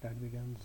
That begins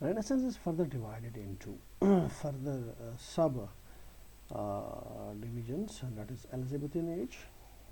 Renaissance is further divided into further sub divisions, that is Elizabethan age।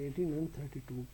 1832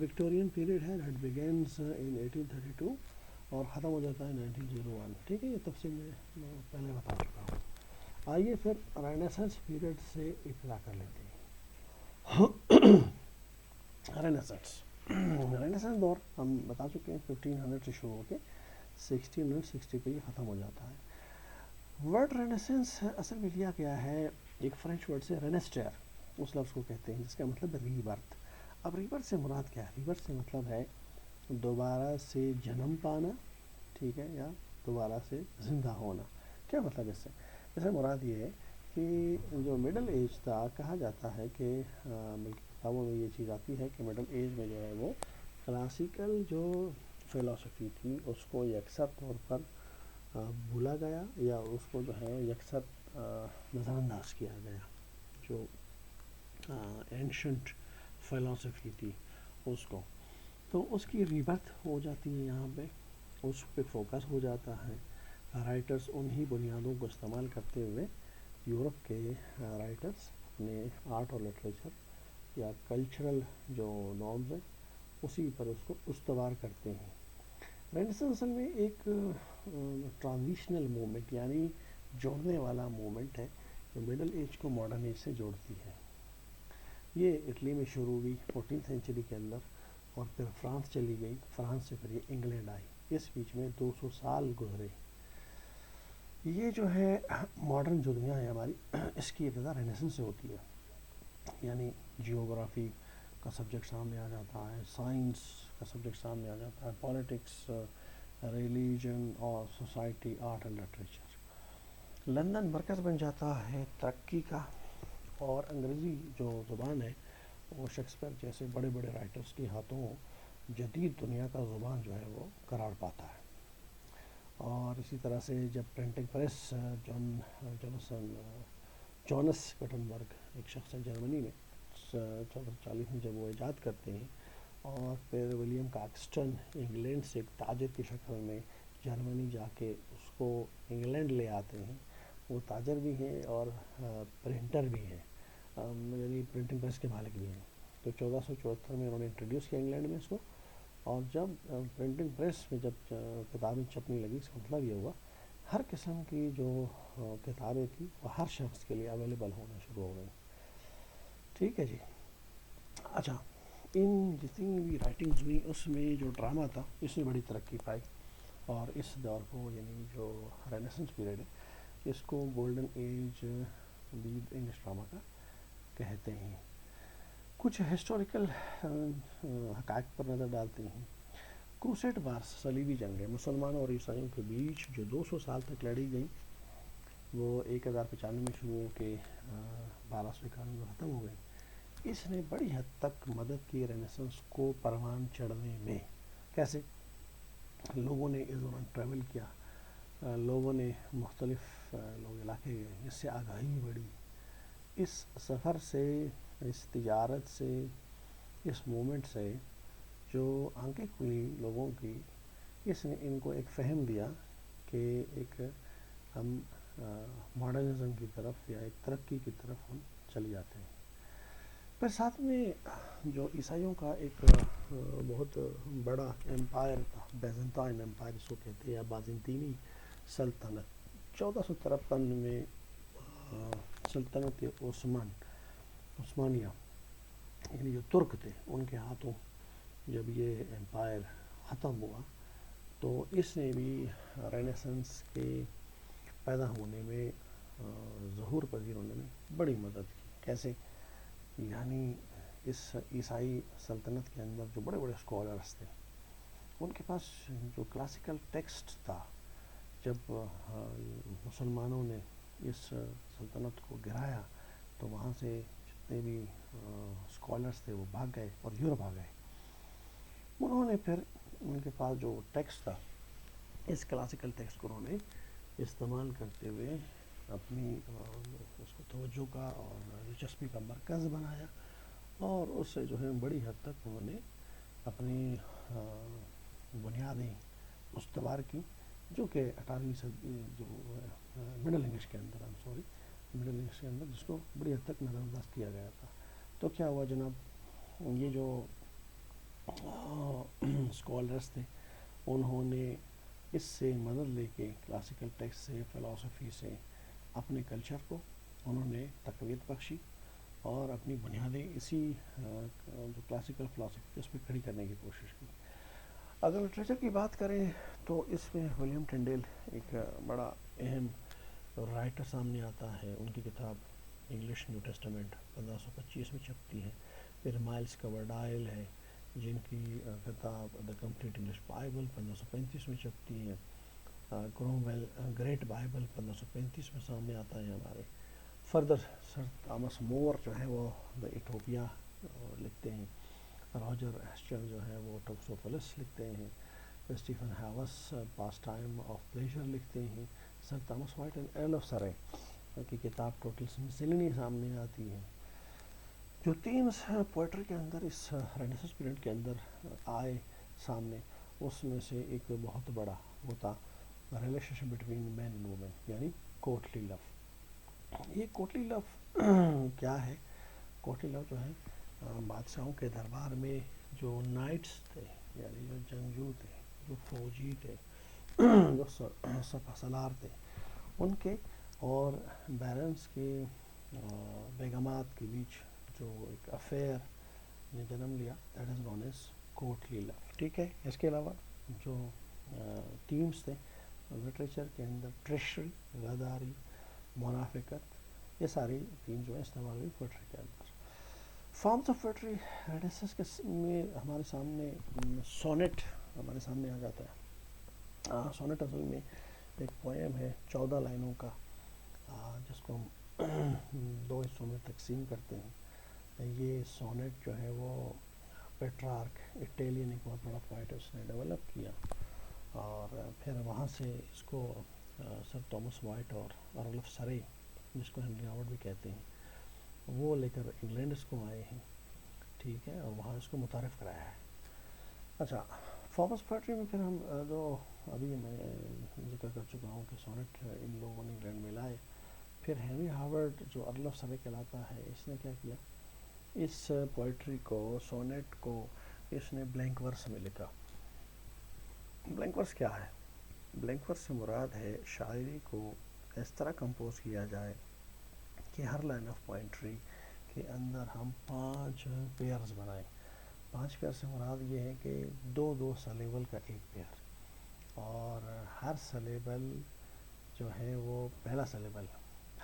Victorian period ہے that begins ان 1832 اور ختم ہو جاتا ہے 1901. ٹھیک ہے، یہ تفصیل میں پہلے بتا چکا ہوں. آئیے پھر رینیسانس پیریڈ سے ابتدا کر لیتے ہیں. رینیسانس دور ہم بتا چکے ہیں 1500 سے شروع ہو کے 1660 پہ یہ ختم ہو جاتا ہے. ورڈ رینیسانس اصل میں لیا گیا ہے ایک فرینچ ورڈ سے رینیسٹر، اس لفظ کو کہتے ہیں جس کا مطلب ری برتھ. اب ری برتھ سے مراد کیا ہے؟ ری برتھ سے مطلب ہے دوبارہ سے جنم پانا، ٹھیک ہے، یا دوبارہ سے زندہ ہونا. کیا مطلب اس سے؟ اس سے مراد یہ ہے کہ جو مڈل ایج تھا، کہا جاتا ہے کہ بلکہ کتابوں میں یہ چیز آتی ہے کہ مڈل ایج میں جو ہے وہ کلاسیکل جو فلسفی تھی اس کو یکسر طور پر بھولا گیا یا اس کو جو ہے یکسر نظر انداز کیا گیا. جو اینشنٹ فلسفی تھی اس کو، تو اس کی ریبرتھ ہو جاتی ہے یہاں پہ، اس پہ فوکس ہو جاتا ہے. رائٹرز انہی بنیادوں کو استعمال کرتے ہوئے یورپ کے رائٹرز اپنے آرٹ اور لٹریچر یا کلچرل جو نارمز ہیں اسی پر اس کو استوار کرتے ہیں. رینیسانس اصل میں ایک ٹرانزیشنل مومنٹ یعنی جوڑنے والا مومنٹ ہے جو مڈل ایج کو ماڈرن ایج سے جوڑتی ہے. یہ اٹلی میں شروع ہوئی 14 سینچری کے اندر اور پھر فرانس چلی گئی، فرانس سے پھر یہ انگلینڈ آئی. اس بیچ میں 200 سال گزرے. یہ جو ہے ماڈرن جو دنیا ہے ہماری، اس کی ابتدا رینیسانس سے ہوتی ہے. یعنی جیوگرافی کا سبجیکٹ سامنے آ جاتا ہے، سائنس کا سبجیکٹ سامنے آ جاتا ہے، پالیٹکس، ریلیجن اور society, art and literature. London مرکز بن جاتا ہے ترقی کا، اور انگریزی جو زبان ہے وہ شیکسپیئر جیسے بڑے بڑے رائٹرز کے ہاتھوں جدید دنیا کا زبان جو ہے وہ قرار پاتا ہے. اور اسی طرح سے جب پرنٹنگ پریس جونس گٹنبرگ ایک شخص ہے جرمنی میں 1440 میں جب وہ ایجاد کرتے ہیں، اور پھر ولیم کاکسٹن انگلینڈ سے ایک تاجر کی شکل میں جرمنی جا کے اس کو انگلینڈ لے آتے ہیں. وہ تاجر بھی ہیں اور پرنٹر بھی ہیں، یعنی پرنٹنگ پریس کے مالک بھی ہیں. تو 1474 میں انہوں نے انٹروڈیوس کیا انگلینڈ میں اس کو، اور جب پرنٹنگ پریس میں جب کتابیں چھپنے لگی، اس کا مطلب یہ ہوا ہر قسم کی جو کتابیں تھیں وہ ہر شخص کے لیے اویلیبل ہونا شروع ہو گئی. ٹھیک ہے جی. اچھا، ان جتنی بھی رائٹنگز ہوئی اس میں جو ڈرامہ تھا اس نے بڑی ترقی پائی، اور اس دور کو یعنی جو رینیسانس پیریڈ ہے اس کو گولڈن ایج بھی انگلش ڈرامہ کا کہتے ہیں. کچھ ہسٹوریکل حقائق پر نظر ڈالتے ہیں. کروسیڈ وارز، صلیبی جنگیں مسلمانوں اور عیسائیوں کے بیچ جو 200 سال تک لڑی گئیں، وہ 1095 میں شروع ہو کے 1291 میں ختم ہو گئی. اس نے بڑی حد تک مدد کی رینیسانس کو پروان چڑھنے میں. کیسے؟ لوگوں نے اس دوران ٹریول کیا، لوگوں نے مختلف لوگ علاقے گئے، اس سے آگاہی بڑھی. اس سفر سے، اس تجارت سے، اس مومنٹ سے جو آنکھیں کھلی لوگوں کی، اس نے ان کو ایک فہم دیا کہ ایک ہم ماڈرنزم کی طرف یا ایک ترقی کی طرف ہم چل جاتے ہیں. پھر ساتھ میں جو عیسائیوں کا ایک بہت بڑا امپائر تھا، بیزنطائن امپائر جس کو کہتے ہیں، یا بازنطینی سلطنت. 1453 میں سلطنت عثمانیہ یعنی جو ترک تھے ان کے ہاتھوں جب یہ امپائر ختم ہوا تو اس نے بھی رینیسانس کے پیدا ہونے میں، ظہور پذیر ہونے میں بڑی مدد کی. کیسے؟ یعنی اس عیسائی سلطنت کے اندر جو بڑے بڑے اسکالرس تھے ان کے پاس جو کلاسیکل ٹیکسٹ تھا، جب مسلمانوں نے اس سلطنت کو گرایا تو وہاں سے جتنے بھی اسکالرس تھے وہ بھاگ گئے اور یورپ آ گئے. انہوں نے پھر ان کے پاس جو ٹیکسٹ تھا، اس کلاسیکل ٹیکسٹ کو انہوں نے استعمال کرتے ہوئے اپنی اس کو توجہ کا اور دلچسپی کا مرکز بنایا، اور اس سے جو ہے بڑی حد تک انہوں نے اپنی بنیادیں استوار کی، جو کہ 18ویں صدی جو مڈل انگلش کے اندر مڈل انگلش کے اندر جس کو بڑی حد تک نظر انداز کیا گیا تھا. تو کیا ہوا جناب، یہ جو اسکالرس تھے، انہوں نے اس سے مدد لے کے کلاسیکل ٹیکسٹ سے، فلاسفی سے اپنے کلچر کو انہوں نے تقویت بخشی اور اپنی بنیادیں اسی جو کلاسیکل فلاسفی اس پہ کھڑی کرنے کی کوشش کی. اگر لٹریچر کی بات کریں تو اس میں ولیم ٹنڈیل ایک بڑا اہم رائٹر سامنے آتا ہے. ان کی کتاب انگلش نیو ٹیسٹمنٹ 1525 میں چھپتی ہے. پھر مائلس کورڈائل ہے جن کی کتاب دا کمپلیٹ انگلش بائبل 1535 میں چھپتی ہے. کرومویل گریٹ بائبل 1535 میں سامنے آتا ہے ہمارے. فردر سر تھامس مور جو ہے وہ دا ایٹوپیا لکھتے ہیں. راجر ایسچر جو ہے وہ ٹوکسوپولس لکھتے ہیں. Stephen Hawes pastime of pleasure لکھتے ہیں. Sir Thomas Wyatt and Earl of Surrey کی کتاب ٹوٹل مسیلنی سامنے آتی ہے. جو تیمز پوئٹری کے اندر اس رینیسانس پیریڈ کے اندر آئے سامنے، اس میں سے ایک بہت بڑا وہ تھا relationship between man and woman, یعنی کوٹلی لو. یہ کوٹلی لو کیا ہے؟ کوٹلی لو جو ہے بادشاہوں کے دربار میں جو نائٹس تھے، یعنی جو جنگجو تھے، جو فوجی تھے، جو سپہ سالار تھے، ان کے اور بیرنس کے بیگمات کے بیچ جو ایک افیئر نے جنم لیا، that is known as courtly love. ٹھیک ہے. اس کے علاوہ جو تھیمس تھے لٹریچر کے اندر، ٹریشری، غداری، منافقت، یہ ساری تھیم جو ہے استعمال ہوئی پوئٹری کے اندر. فارمس آف پوئٹری رینیسانس کے میں ہمارے سامنے سونیٹ ہمارے سامنے آ جاتا ہے. سونیٹ اصل میں ایک پوئم ہے 14 لائنوں کا، جس کو ہم 2 حصوں میں تقسیم کرتے ہیں. یہ سونیٹ جو ہے وہ پیٹرارک اٹیلین ایک بہت بڑا پوائٹ اس نے ڈیولپ کیا، اور پھر وہاں سے اس کو سر تھامس وائٹ اور ارل آف سرے، جس کو ہنری ہاورڈ بھی کہتے ہیں، وہ لے کر انگلینڈ اس کو آئے ہیں. ٹھیک ہے. اور وہاں اس کو متعارف کرایا ہے. اچھا، فارمس پوئٹری میں پھر ہم جو ابھی میں ذکر کر چکا ہوں کہ سونیٹ ان لوگوں نے انگلینڈ میں لائے. پھر ہنری ہاورڈ جو ارل آف سرے کہلاتا ہے، اس نے کیا کیا، اس پوئٹری کو، سونیٹ کو اس نے بلینک ورس میں لکھا. بلینک ورس کیا ہے؟ بلینک ورس سے مراد ہے شاعری کو اس طرح کمپوز کیا جائے کہ ہر لائن آف پوئٹری کے اندر ہم 5 پیئرز بنائیں. 5 پیئر سے مراد یہ ہے کہ 2 سلیبل کا ایک پیئر، اور ہر سلیبل جو ہے وہ پہلا سلیبل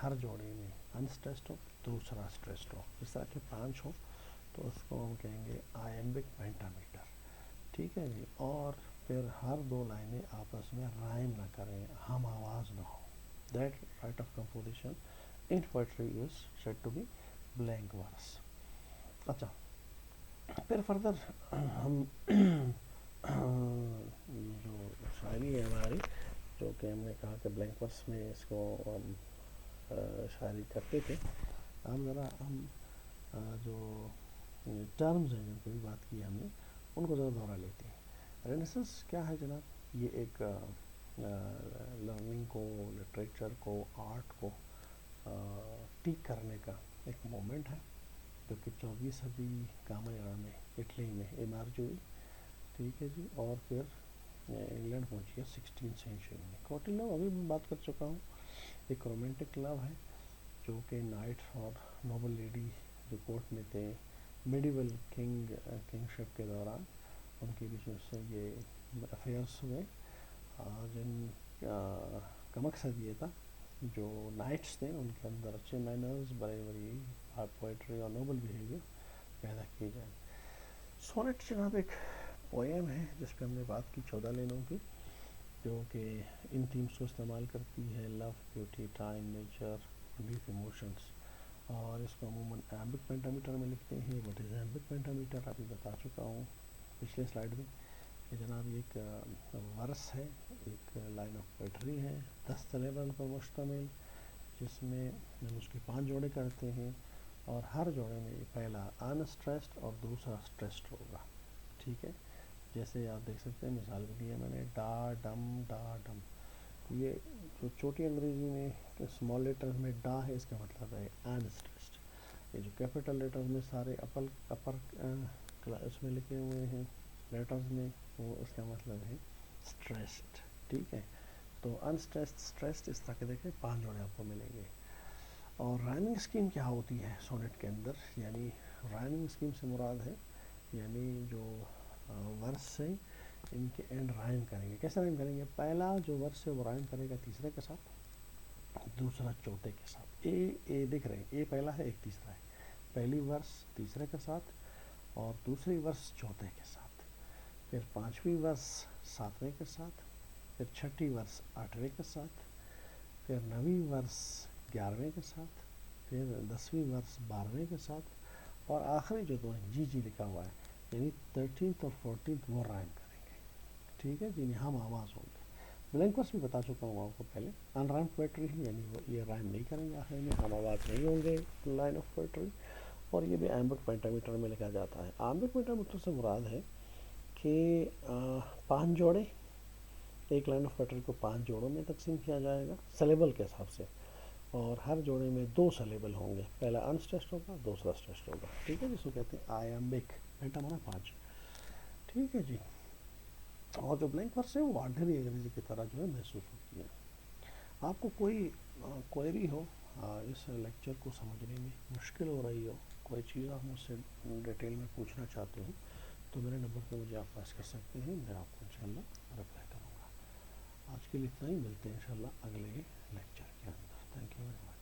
ہر جوڑے میں انسٹریسڈ ہو، دوسرا اسٹریسڈ ہو. اس طرح کے 5 ہو تو اس کو ہم کہیں گے آئمبک پینٹامیٹر. ٹھیک ہے جی. اور پھر ہر 2 لائنیں آپس میں رائم نہ کریں، ہم آواز نہ ہو. That right of composition in poetry is said to be blank verse. اچھا، پھر فردر ہم جو شاعری ہے ہماری، جو کہ ہم نے کہا کہ بلینک ورس میں اس کو ہم شاعری کرتے تھے، ہم ذرا جو ٹرمز ہیں جن کو بھی بات کی ہم نے، ان کو ذرا دورہ لیتے ہیں. رینیسانس کیا ہے جناب؟ یہ ایک لرننگ کو، لٹریچر کو، آرٹ کو ٹیک کرنے کا ایک مومنٹ ہے، جو کہ 14ویں صدی کامایرا میں اٹلی میں ایمرج ہوئی. ٹھیک ہے جی. اور پھر انگلینڈ پہنچی ہے 16 سینچری میں. کوٹلی لو ابھی میں بات کر چکا ہوں، ایک رومانٹک لو ہے جو کہ نائٹ اور نوبل لیڈی جو کورٹ میں تھے میڈیول کنگ شپ کے دوران، ان کے بیچ میں سے یہ افیئرس ہوئے، جن کا مقصد یہ تھا جو نائٹس تھے ان کے اندر اچھے مینرز، بریوری، پوئٹری اور نوبل بیہیویئر پیدا کیے جائیں. سونیٹ جناب ایک پوئم ہے جس پہ ہم نے بات کی 14 لائنوں کی، جو کہ ان تھیمس کو استعمال کرتی ہے: love, beauty, time, nature, deep emotions. اور اس کو عموماً ایمبک پینٹامیٹر میں لکھتے ہیں. وٹ از ایمبک پینٹامیٹر ابھی بتا چکا ہوں پچھلے سلائیڈ میں کہ جناب یہ ایک ورس ہے، ایک لائن آف پوئٹری ہے 10 سلیبل پر مشتمل، جس میں ہم اس کے 5 جوڑے کرتے ہیں، اور ہر جوڑے میں پہلا انسٹریسڈ اور دوسرا اسٹریسڈ ہوگا. ٹھیک ہے. جیسے آپ دیکھ سکتے ہیں، مثال کے لیے میں نے ڈا ڈم ڈا ڈم، یہ جو چھوٹی انگریزی میں اسمال لیٹر میں ڈا ہے، اس کا مطلب ہے انسٹریسڈ. یہ جو کیپٹل لیٹر میں سارے اپر اس میں لکھے ہوئے ہیں لیٹرز میں، وہ اس کا مطلب ہے اسٹریسڈ. ٹھیک ہے، تو انسٹریسڈ، اسٹریسڈ، اس طرح کے دیکھیں 5 جوڑے آپ کو ملیں گے. اور رائمنگ اسکیم کیا ہوتی ہے سونیٹ کے اندر؟ یعنی رائمنگ اسکیم سے مراد ہے یعنی جو ورس ہیں ان کے اینڈ رائم کریں گے. کیسے رائم کریں گے؟ پہلا جو ورس ہے وہ رائم کرے گا تیسرے کے ساتھ، دوسرا چوتھے کے ساتھ. اے دیکھ رہے ہیں، اے پہلا ہے، ایک تیسرا ہے. پہلی ورس تیسرے کے ساتھ اور دوسری ورس چوتھے کے ساتھ، پھر پانچویں ورس ساتویں کے ساتھ، پھر چھٹی ورس آٹھویں کے ساتھ، پھر نویں ورس 11ویں کے ساتھ، پھر 10ویں ورس 12ویں کے ساتھ، اور آخری جو دو ہیں جی لکھا ہوا ہے یعنی 13th اور 14th وہ رائم کریں گے. ٹھیک ہے جی، ہم آواز ہوں گے. بلینک ورس بھی بتا چکا ہوں آپ کو پہلے، ان رائم پوئٹری ہے یعنی وہ یہ رائم نہیں کریں گے، آخر میں ہم آواز نہیں ہوں گے لائن آف پوئٹری. اور یہ بھی ایمبک پینٹامیٹر میں لکھا جاتا ہے. ایمبک پینٹامیٹر سے مراد ہے کہ 5 جوڑے، ایک لائن آف پوئٹری کو 5 جوڑوں میں تقسیم کیا جائے گا سلیبل کے حساب سے، اور ہر جوڑے میں 2 سلیبل ہوں گے، پہلا انسٹریسڈ ہوگا، دوسرا اسٹریسڈ ہوگا. ٹھیک ہے، جس کو کہتے ہیں ایمبک. پینٹا مانا 5. ٹھیک ہے جی. اور جو بلینک ورس ہے وہ آرڈنری انگریزی کی طرح جو ہے محسوس ہوتی ہے. آپ کو کوئی کوئری ہو اس لیکچر کو سمجھنے میں مشکل ہو رہی ہو، کوئی چیز آپ مجھ سے ڈیٹیل میں پوچھنا چاہتے ہوں تو میرے نمبر پہ مجھے آپ پاس کر سکتے ہیں، میں آپ کو انشاءاللہ رپلائی کروں گا. آج کے لیے اتنا ہی، ملتے ہیں انشاءاللہ اگلے لیکچر کے اندر. Thank you very much.